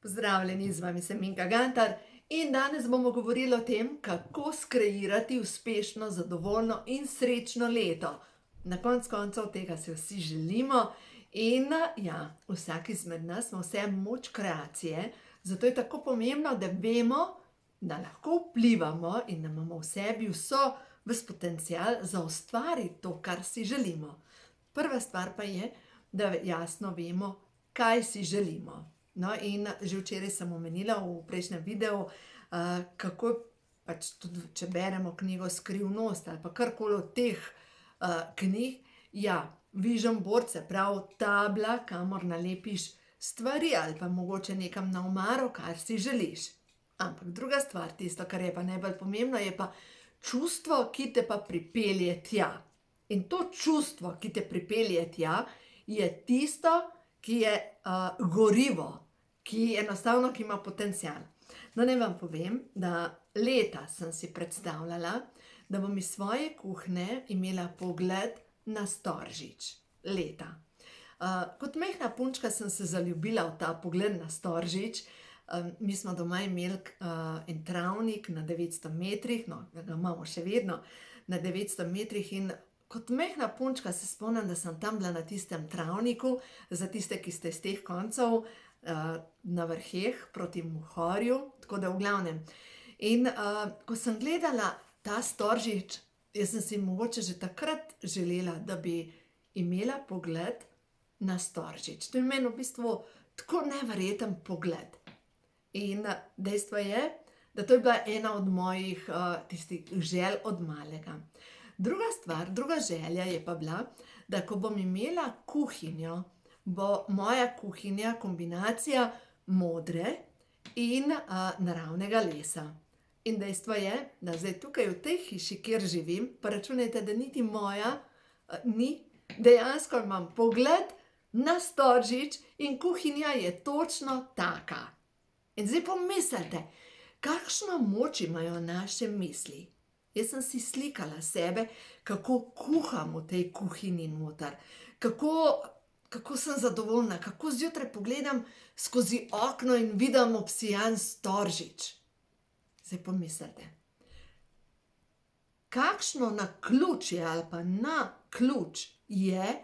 Pozdravljeni, z vami sem Minka Gantar in danes bomo govorili o tem, kako skreirati uspešno, zadovoljno in srečno leto. Na koncu koncev tega si vsi želimo in ja, vsak izmed nas ima vse moč kreacije, zato je tako pomembno, da vemo, da lahko vplivamo in da imamo v sebi ves potencial za ustvariti to, kar si želimo. Prva stvar pa je, da jasno vemo, kaj si želimo. No, in že včeraj sem omenila v prejšnjem videu, kako pač tudi, če beremo knjigo Skrivnost ali pa karkoli od teh knjig, ja, vision board, se pravi tabla, kamor nalepiš stvari ali pa mogoče nekam na omaro, kar si želiš. Ampak druga stvar, tisto, kar je pa najbolj pomembno, je pa čustvo, ki te pa pripelje tja. In to čustvo, ki te pripelje tja, je tisto, ki je gorivo, ki enostavno ki ima potencial. No, naj vam povem, da leta sem si predstavljala, da bom iz svoje kuhinje imela pogled na Storžič. Leta. Kot majhna punčka sem se zaljubila v ta pogled na Storžič. Mi smo doma imeli en travnik na 900 metrih, no, ga imamo še vedno, na 900 metrih in kot majhna punčka se spomnim, da sem tam bila na tistem travniku, za tiste, ki ste iz teh koncev, na Vrheh proti Muhorju, tako da v glavnem. In ko sem gledala ta Storžič, jaz sem si mogoče že takrat želela, da bi imela pogled na Storžič. To je meni v bistvu tako neverjeten pogled. In dejstvo je, da to je bila ena od mojih tistih želj od malega. Druga stvar, druga želja je pa bila, da ko bom imela kuhinjo, bo moja kuhinja kombinacija modre in naravnega lesa. In dejstvo je, da zdaj tukaj v tej hiši, kjer živim, pa računajte, da niti moja ni, dejansko imam pogled na Storžič in kuhinja je točno taka. In zdaj pomislite, kakšno moč imajo naše misli. Jaz sem si slikala sebe, kako kuham v tej kuhinji noter, kako sem zadovoljna, kako zjutraj pogledam skozi okno in vidim obsijan Storžič. Zdaj pomislite, kakšno naključje ali pa naključ je,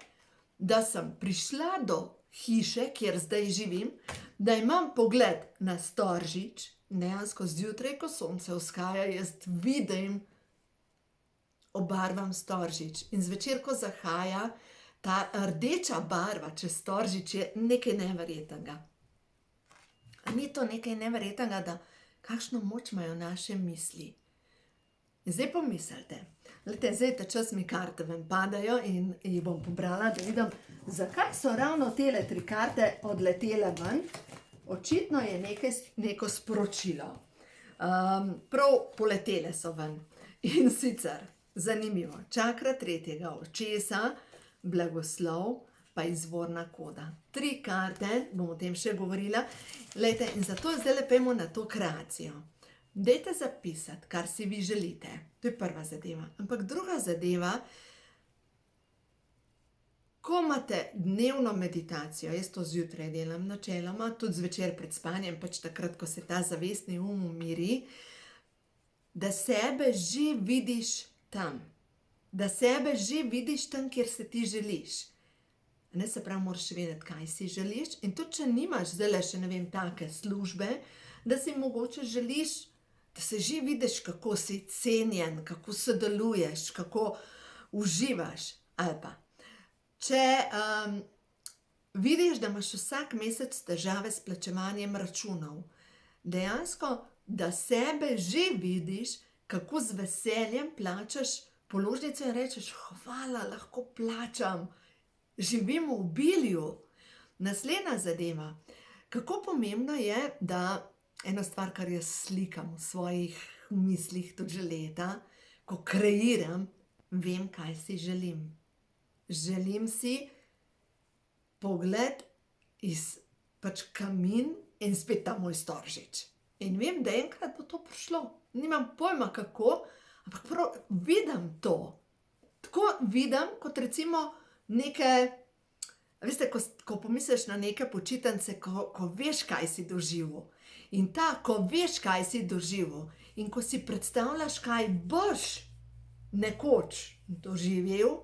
da sem prišla do hiše, kjer zdaj živim, da imam pogled na Storžič, dejansko zjutraj, ko sonce vzhaja, jaz vidim, obarvam Storžič. In zvečer, ko zahaja, ta rdeča barva čez Storžič je nekaj neverjetnega. A ni to nekaj neverjetnega, da kakšno moč imajo naše misli? In zdaj pomislite, glejte, zdaj ta čas mi karte ven padajo in jih bom pobrala, da vidim, zakaj so ravno tele 3 karte odletele ven. Očitno je neko sporočilo. Prav poletele so ven. In sicer, zanimivo, čakra 3. očesa, blagoslov, pa izvorna koda. 3 karte, bom o tem še govorila. Glejte, in zato zdaj lepemo na to kreacijo. Dajte zapisati, kar si vi želite. To je prva zadeva. Ampak druga zadeva, ko imate dnevno meditacijo, jaz to zjutraj delam načeloma, tudi zvečer pred spanjem, pač takrat, ko se ta zavestni umiri, da sebe že vidiš tam. Da sebe že vidiš tam, kjer se ti želiš. Ne, se pravi, moraš vedeti, kaj si želiš. In tudi, če nimaš zdaj še, ne vem, take službe, da si mogoče želiš, da se že vidiš, kako si cenjen, kako sodeluješ, kako uživaš. Ali pa, če vidiš, da imaš vsak mesec težave s plačevanjem računov, dejansko, da sebe že vidiš, kako z veseljem plačaš položnico in rečeš, hvala, lahko plačam, živim v obilju. Naslednja zadeva, kako pomembno je, da eno stvar, kar jaz slikam v svojih mislih tudi že leta, ko kreiram, vem, kaj si želim. Želim si pogled iz pač kamin in spet ta moj Storžič. In vem, da enkrat bo to prišlo. Nimam pojma kako, ampak prav vidim to. Tako vidim, kot recimo neke Veste, ko pomisliš na neke počitnice, ko veš, kaj si doživel. In ko veš, kaj si doživel, in ko si predstavljaš, kaj boš nekoč doživel,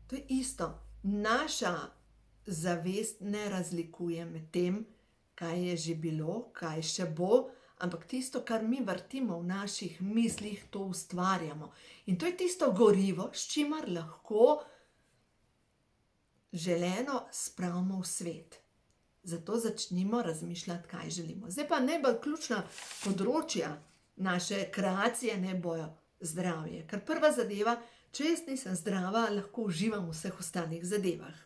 to je isto. Naša zavest ne razlikuje med tem, kaj je že bilo, kaj še bo, ampak tisto, kar mi vrtimo v naših mislih, to ustvarjamo. In to je tisto gorivo, s čimer lahko želeno spravimo v svet. Zato začnimo razmišljati, kaj želimo. Zdaj pa najbolj ključna področja naše kreacije ne bojo zdravje. Ker prva zadeva, če jaz nisem zdrava, lahko uživam v vseh ostalih zadevah.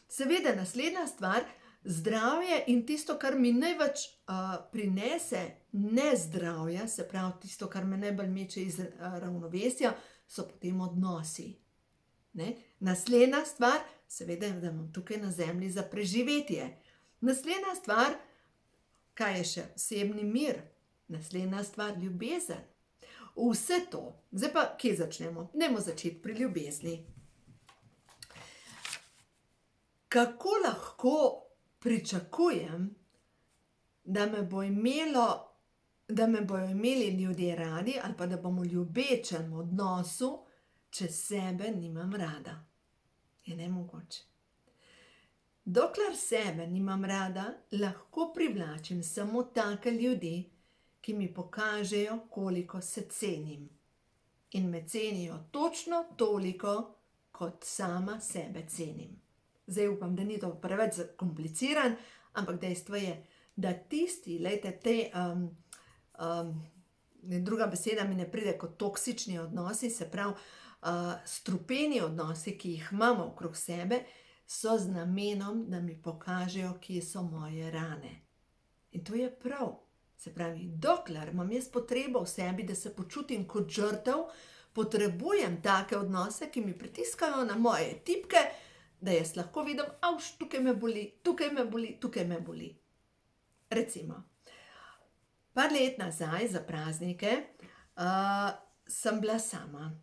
Seveda, naslednja stvar, zdravje in tisto, kar mi največ prinese nezdravja, se pravi tisto, kar me najbolj meče iz ravnovesja, so potem odnosi. Naslednja stvar, seveda, da imam tukaj na zemlji za preživetje. Naslednja stvar, kaj je še? Osebni mir. Naslednja stvar, ljubezen. Vse to. Zdaj pa, kje začnemo? Dajmo začeti pri ljubezni. Kako lahko pričakujem, da me bojo imeli ljudje radi ali pa da bom v ljubečem odnosu, če sebe nimam rada? Je nemogoče. Dokler sebe nimam rada, lahko privlačim samo take ljudi, ki mi pokažejo, koliko se cenim. In me cenijo točno toliko, kot sama sebe cenim. Zdaj upam, da ni to preveč kompliciran, ampak dejstvo je, da tisti, druga beseda mi ne pride kot toksični odnosi, se pravi, strupeni odnosi, ki jih imamo okrog sebe, so z namenom, da mi pokažejo, kje so moje rane. In to je prav. Se pravi, dokler imam jaz potrebo v sebi, da se počutim kot žrtev, potrebujem take odnose, ki mi pritiskajo na moje tipke, da jaz lahko vidim, tukaj me boli, tukaj me boli, tukaj me boli. Recimo, par let nazaj za praznike sem bila sama.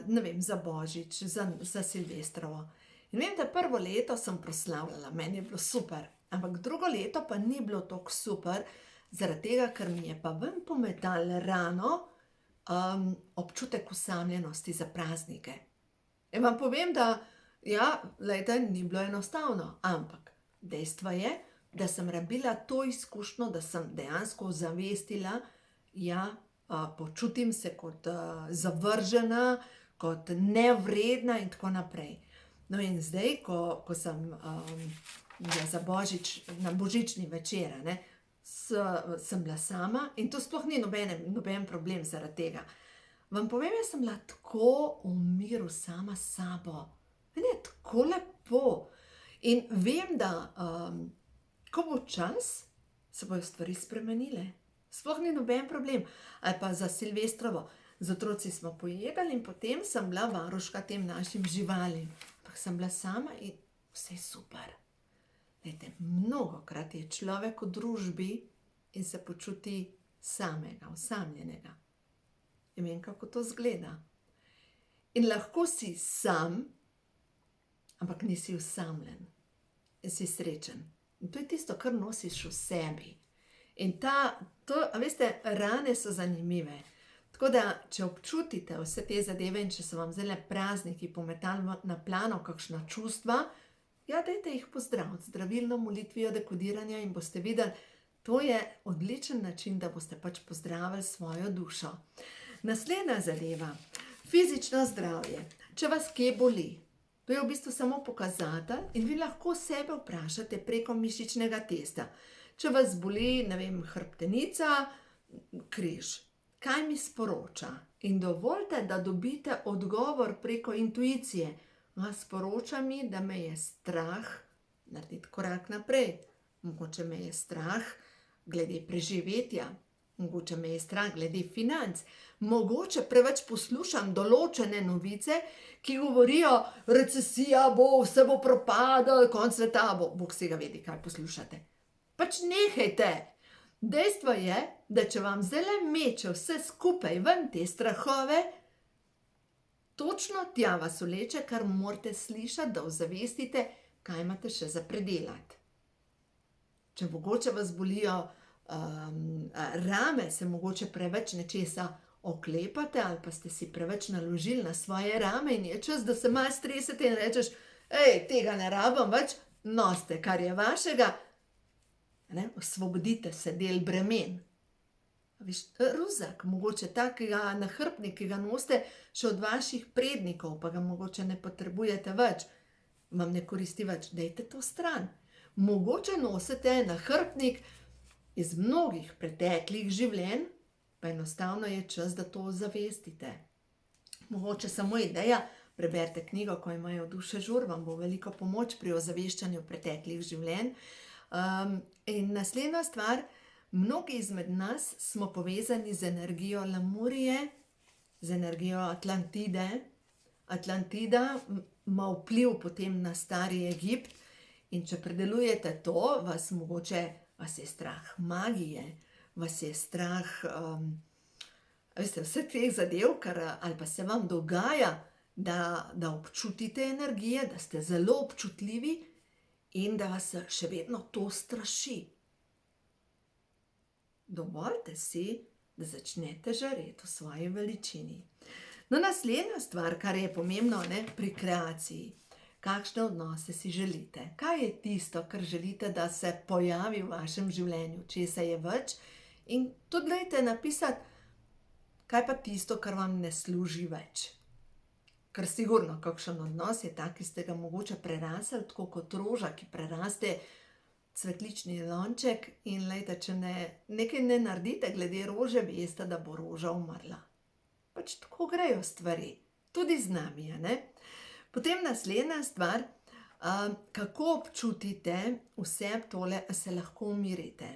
Ne vem, za Božič, za Silvestrovo. In vem, da prvo leto sem proslavljala, meni je bilo super, ampak drugo leto pa ni bilo tako super, zaradi tega, ker mi je pa ven pometal rano občutek osamljenosti za praznike. In vam povem, da ni bilo enostavno, ampak dejstvo je, da sem rabila to izkušnjo, da sem dejansko ozavestila, počutim se kot zavržena, kot nevredna in tako naprej. No in zdaj, ko sem za Božič, na božični večer, sem bila sama in to sploh ni noben problem zaradi tega. Vam povem, jaz sem bila tako v miru sama s sabo. Meni je tako lepo. In vem, da ko bo čas, se bojo stvari spremenile. Sploh ni noben problem. Ali pa za Silvestrovo. Z otroci smo pojedali in potem sem bila varuška tem našim živalim. Ampak sem bila sama in vse je super. Glejte, mnogokrat je človek v družbi in se počuti samega, osamljenega. In vem, kako to izgleda. In lahko si sam, ampak nisi osamljen. In si srečen. In to je tisto, kar nosiš v sebi. In veste, rane so zanimive. Tako da, če občutite vse te zadeve in če so vam zdaj prazniki pometali na plano kakšna čustva, dajte jih pozdraviti z zdravilno molitvijo dekodiranja in boste videli, to je odličen način, da boste pač pozdravili svojo dušo. Naslednja zadeva, fizično zdravje. Če vas kje boli, to je v bistvu samo pokazatelj in vi lahko sebe vprašate preko mišičnega testa. Če vas boli, ne vem, hrbtenica, križ, kaj mi sporoča? In dovolite, da dobite odgovor preko intuicije. Sporoča mi, da me je strah narediti korak naprej. Mogoče me je strah glede preživetja, mogoče me je strah glede financ, mogoče preveč poslušam določene novice, ki govorijo, recesija bo, vse bo propadlo, konec sveta bo. Bog si ga vedi, kaj poslušate. Pač nehajte. Dejstvo je, da če vam zdajle meče vse skupaj ven te strahove, točno tja vas vleče, kar morate slišati, da ozavestite, kaj imate še za predelati. Če mogoče vas bolijo rame, se mogoče preveč nečesa oklepate ali pa ste si preveč naložili na svoje rame in je čas, da se malo stresete in rečeš, tega ne rabim več, nosite, kar je vašega, osvobodite se del bremen. Viš, ruzak, mogoče takega nahrbtnika, ki ga nosite še od vaših prednikov, pa ga mogoče ne potrebujete več, vam ne koristi več, dajte to stran. Mogoče nosite nahrbtnik iz mnogih preteklih življenj, pa enostavno je čas, da to zavestite. Mogoče samo ideja, preberite knjigo, Ko imajo duše žur, vam bo veliko pomoč pri ozaveščanju preteklih življenj. In naslednja stvar, mnogi izmed nas smo povezani z energijo Lemurije, z energijo Atlantide. Atlantida ima vpliv potem na stari Egipt in če predelujete to, vas je strah magije, vas je strah vseh teh zadev, ali pa se vam dogaja, da občutite energije, da ste zelo občutljivi in da vas še vedno to straši. Dovolite si, da začnete žareti v svoji veličini. No, naslednja stvar, kar je pomembno pri kreaciji. Kakšne odnose si želite? Kaj je tisto, kar želite, da se pojavi v vašem življenju? Česa je več? In tudi dajte napisati, kaj pa tisto, kar vam ne služi več. Ker sigurno, kakšen odnos je tak, ki ste ga mogoče prerasli, tako kot roža, ki preraste cvetlični lonček in lejte, če nekaj ne naredite glede rože, veste, da bo roža umrla. Pač tako grejo stvari. Tudi z nami, Potem naslednja stvar, kako občutite vse tole, a se lahko umirite.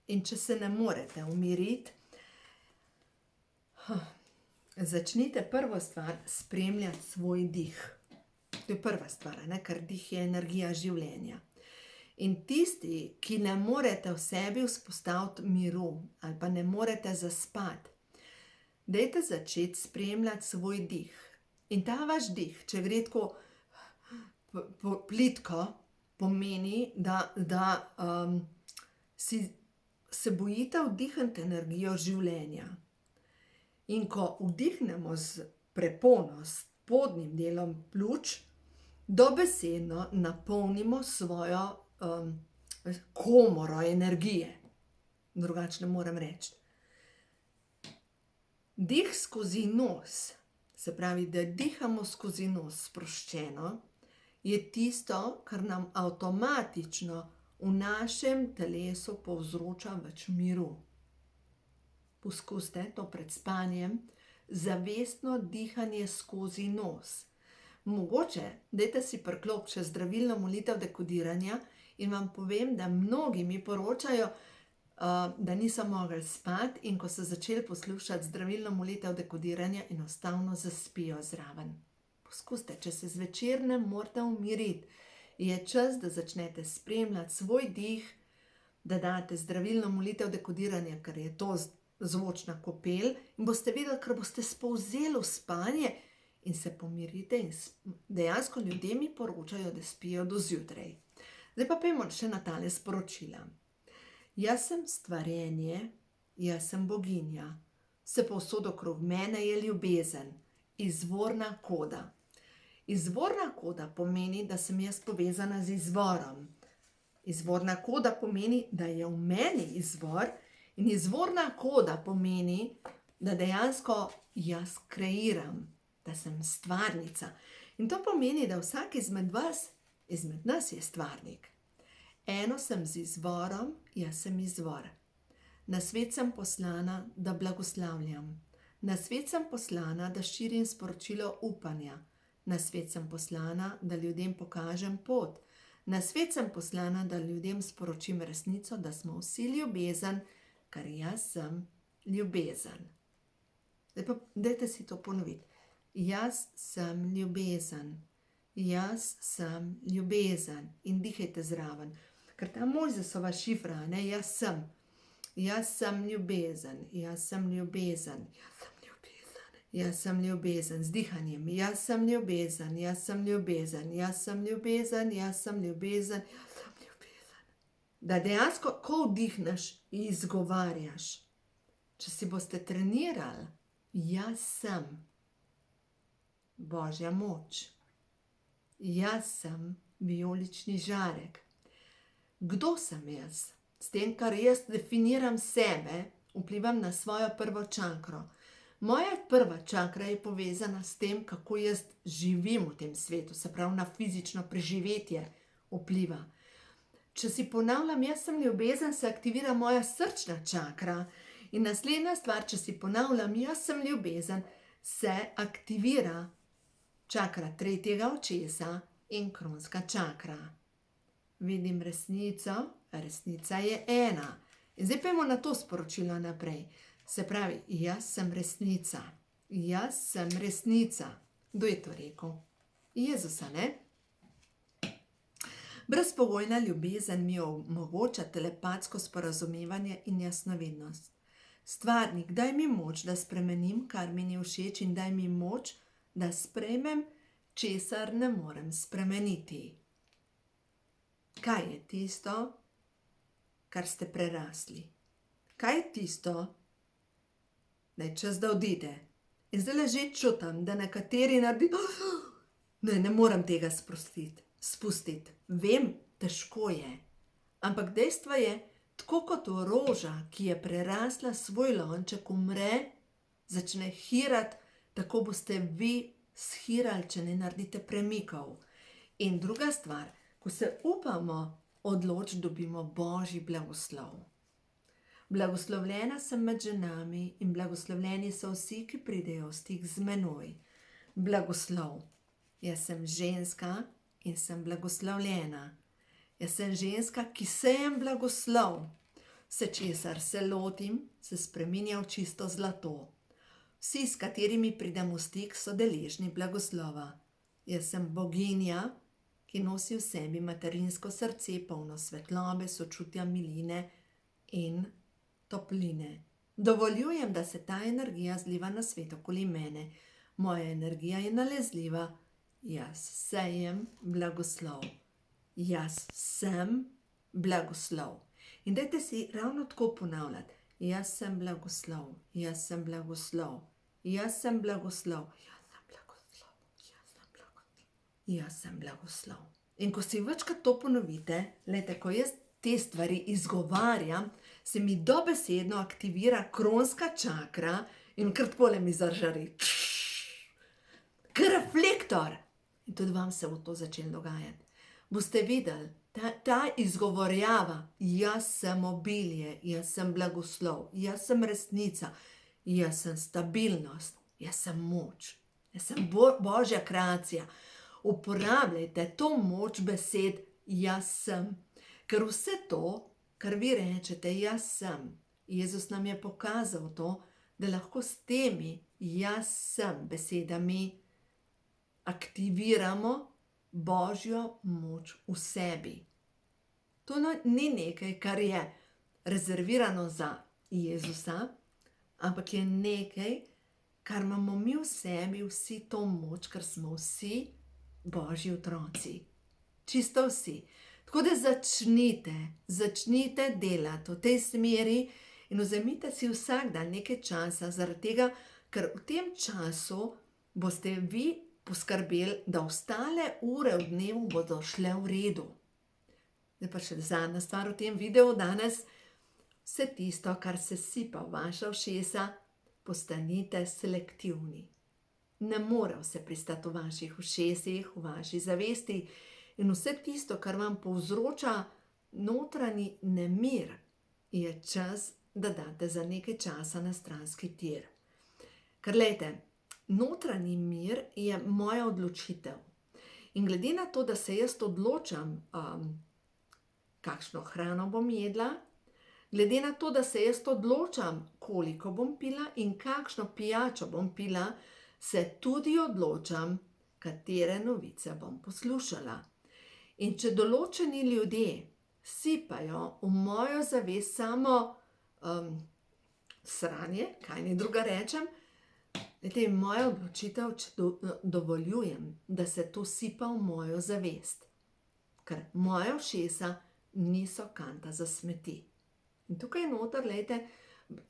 In če se ne morete umiriti, začnite prvo stvar spremljati svoj dih. To je prva stvar, ker dih je energija življenja. In tisti, ki ne morete v sebi vzpostaviti miru ali pa ne morete zaspati, dajte začeti spremljati svoj dih. In ta vaš dih, če gre tako plitko, pomeni, da se bojite vdihniti energijo življenja. In ko vdihnemo z prepono, s spodnjim delom pljuč, dobesedno napolnimo svojo komoro energije. Drugače ne morem reči. Dih skozi nos, se pravi, da dihamo skozi nos sproščeno, je tisto, kar nam avtomatično v našem telesu povzroča več miru. Poskusite to pred spanjem, zavestno dihanje skozi nos. Mogoče, dajte si priklopiti še zdravilno molitev dekodiranja in vam povem, da mnogi mi poročajo, da niso mogli spati in ko so začeli poslušati zdravilno molitev dekodiranja, enostavno zaspijo zraven. Poskusite, če se zvečer ne morete umiriti, je čas, da začnete spremljati svoj dih, da date zdravilno molitev dekodiranja, ker je to zvočna kopel in boste videli, ker boste spolzeli v spanje in se pomirite in dejansko ljudje mi poročajo, da spijo do zjutraj. Zdaj pa pojdimo še na tale sporočila. Jaz sem stvarjenje, jaz sem boginja. Vse povsod okrog mene je ljubezen, izvorna koda. Izvorna koda pomeni, da sem jaz povezana z izvorom. Izvorna koda pomeni, da je v meni izvor in izvorna koda pomeni, da dejansko jaz kreiram, da sem stvarnica. In to pomeni, da vsak izmed nas je stvarnik. Eno sem z izvorom, jaz sem izvor. Na svet sem poslana, da blagoslavljam. Na svet sem poslana, da širim sporočilo upanja. Na svet sem poslana, da ljudem pokažem pot. Na svet sem poslana, da ljudem sporočim resnico, da smo vsi ljubezen, ker jaz sem ljubezen. Zdaj pa dajte si to ponoviti. Jaz sem ljubezen. Jaz sem ljubezen. In dihajte zraven. Ker ta Mojzesova šifra, jaz sem. Jaz sem ljubezen. Jaz sem ljubezen. Jaz sem ljubezen. Jaz sem ljubezen, z dihanjem. Jaz sem ljubezen, jaz sem ljubezen, jaz sem ljubezen, jaz sem ljubezen, jaz sem ljubezen. Da dejansko, ko vdihneš, izgovarjaš. Če si boste trenirali, jaz sem Božja moč. Jaz sem vijolični žarek. Kdo sem jaz? S tem, kar jaz definiram sebe, vplivam na svojo prvo čakro. Moja prva čakra je povezana s tem, kako jaz živim v tem svetu, se pravi na fizično preživetje vpliva. Če si ponavljam, jaz sem ljubezen, se aktivira moja srčna čakra. In naslednja stvar, če si ponavljam, jaz sem ljubezen, se aktivira čakra tretjega očesa in kronska čakra. Vidim resnico, resnica je ena. In zdaj pojmo na to sporočilo naprej. Se pravi, jaz sem resnica. Jaz sem resnica. Kdo je to rekel? Jezusa, ne? Brezpogojna ljubezen mi omogoča telepatsko sporazumevanje in jasnovidnost. Stvarnik, daj mi moč, da spremenim, kar mi ni všeč, in daj mi moč, da sprejmem, česar ne morem spremeniti. Kaj je tisto, kar ste prerasli? Kaj je tisto, da je čas, da odide? In zdaj že čutim, da nekateri naredijo, ne morem tega spustiti. Vem, težko je. Ampak dejstvo je, tako kot roža, ki je prerasla svoj lonček, umre, začne hirati, tako boste vi shirali, če ne naredite premikov. In druga stvar, ko se upamo odločiti, dobimo Božji blagoslov. Blagoslovljena sem med ženami in blagoslovljeni so vsi, ki pridejo v stik z menoj. Blagoslov. Jaz sem ženska in sem blagoslovljena. Jaz sem ženska, ki sejem blagoslov. Vse, česar se lotim, se spreminja v čisto zlato. Vsi, s katerimi pridem v stik, so deležni blagoslova. Jaz sem boginja, ki nosi v sebi materinsko srce, polno svetlobe, sočutja, miline in topline. Dovoljujem, da se ta energija zliva na svet okoli mene. Moja energija je nalezljiva. Jaz sejem blagoslov. Jaz sem blagoslov. In dajte si ravno tako ponavljati. Jaz sem blagoslov, jaz sem blagoslov, jaz sem blagoslov, jaz sem blagoslov, jaz sem blagoslov, jaz sem blagoslov. In ko si večkrat to ponovite, glejte, ko jaz te stvari izgovarjam, se mi dobesedno aktivira kronska čakra in kar takole mi zažari. Kot reflektor. In tudi vam se bo to začelo dogajati. Boste videli, ta izgovorjava, jaz sem obilje, jaz sem blagoslov, jaz sem resnica, jaz sem stabilnost, jaz sem moč, jaz sem Božja kreacija. Uporabljajte to moč besed, jaz sem. Ker vse to, kar vi rečete, jaz sem, Jezus nam je pokazal to, da lahko s temi jaz sem besedami aktiviramo Božjo moč v sebi. To ni nekaj, kar je rezervirano za Jezusa, ampak je nekaj, kar imamo mi v sebi, vsi to moč, ker smo vsi Božji otroci. Čisto vsi. Tako da začnite delati v tej smeri in vzemite si vsak dan nekaj časa, zaradi tega, ker v tem času boste vi poskrbeli, da ostale ure v dnevu bodo šle v redu. Zdaj pa še zadnja stvar v tem videu danes. Vse tisto, kar se sipa v vaša ušesa, postanite selektivni. Ne more vse pristati v vaših ušesih, v vaši zavesti. In vse tisto, kar vam povzroča notranji nemir, je čas, da date za nekaj časa na stranski tir. Ker glejte, notranji mir je moja odločitev. In glede na to, da se jaz odločam, kakšno hrano bom jedla, glede na to, da se jaz odločam, koliko bom pila in kakšno pijačo bom pila, se tudi odločam, katere novice bom poslušala. In če določeni ljudje sipajo v mojo zavest samo sranje, kaj naj druga rečem, Glejte, moja odločitev, če dovoljujem, da se to sipa v mojo zavest, ker moja ušesa niso kanta za smeti. In tukaj noter, glejte,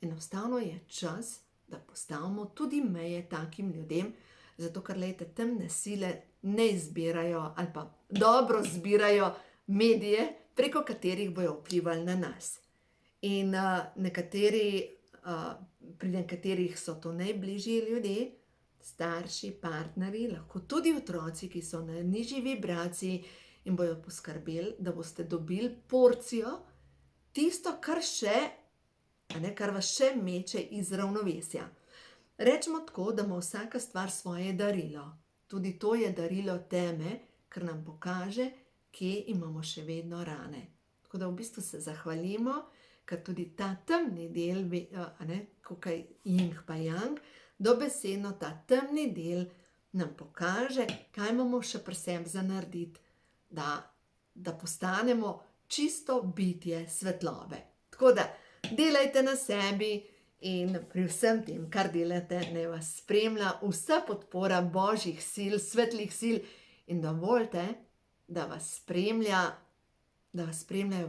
enostavno je čas, da postavimo tudi meje takim ljudem, zato ker, glejte, temne sile ne izbirajo ali pa dobro zbirajo medije, preko katerih bojo vplivali na nas. In pri nekaterih so to najbližji ljudje, starši, partnerji, lahko tudi otroci, ki so na nižji vibraciji in bojo poskrbeli, da boste dobili porcijo, tisto, kar vas še meče iz ravnovesja. Rečemo tako, da ima vsaka stvar svoje darilo. Tudi to je darilo teme, ker nam pokaže, kje imamo še vedno rane. Tako da v bistvu se zahvalimo, ker tudi ta temni del, tukaj yin pa yang, dobesedno ta temni del nam pokaže, kaj imamo še pri sebi za narediti, da postanemo čisto bitje svetlobe. Tako da delajte na sebi in pri vsem tem, kar delate, naj vas spremlja vsa podpora božjih sil, svetlih sil in dovolite, da vas spremljajo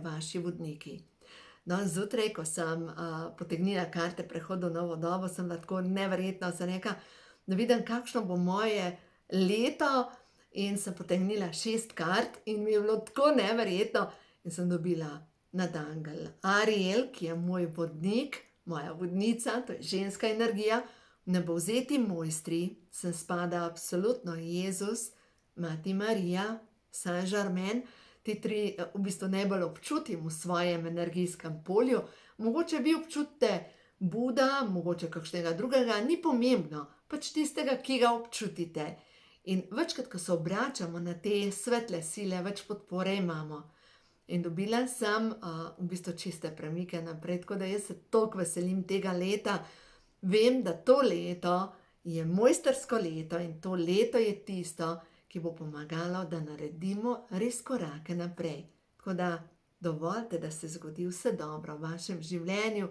vaši vodniki. No, zjutraj, ko sem potegnila karte prehoda v novo dobo, sem bila tako neverjetno, sem rekla, da vidim, kakšno bo moje leto, in sem potegnila 6 kart in mi je bilo tako neverjetno in sem dobila nadangel Ariel, ki je moj vodnik, moja vodnica, to je ženska energija, nebovzeti mojstri, sem spada absolutno Jezus, Mati Marija, Saint Germain, ti 3 v bistvu najbolj občutim v svojem energijskem polju, mogoče vi občutite Buda, mogoče kakšnega drugega, ni pomembno, pač tistega, ki ga občutite. In večkrat, ko se obračamo na te svetle sile, več podpore imamo. In dobila sem v bistvu čiste premike naprej, tako da jaz se toliko veselim tega leta. Vem, da to leto je mojstrsko leto in to leto je tisto, ki bo pomagalo, da naredimo res korake naprej. Tako da dovolite, da se zgodi vse dobro v vašem življenju,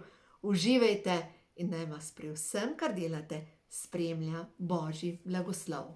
uživajte in naj vas pri vsem, kar delate, spremlja Božji blagoslov.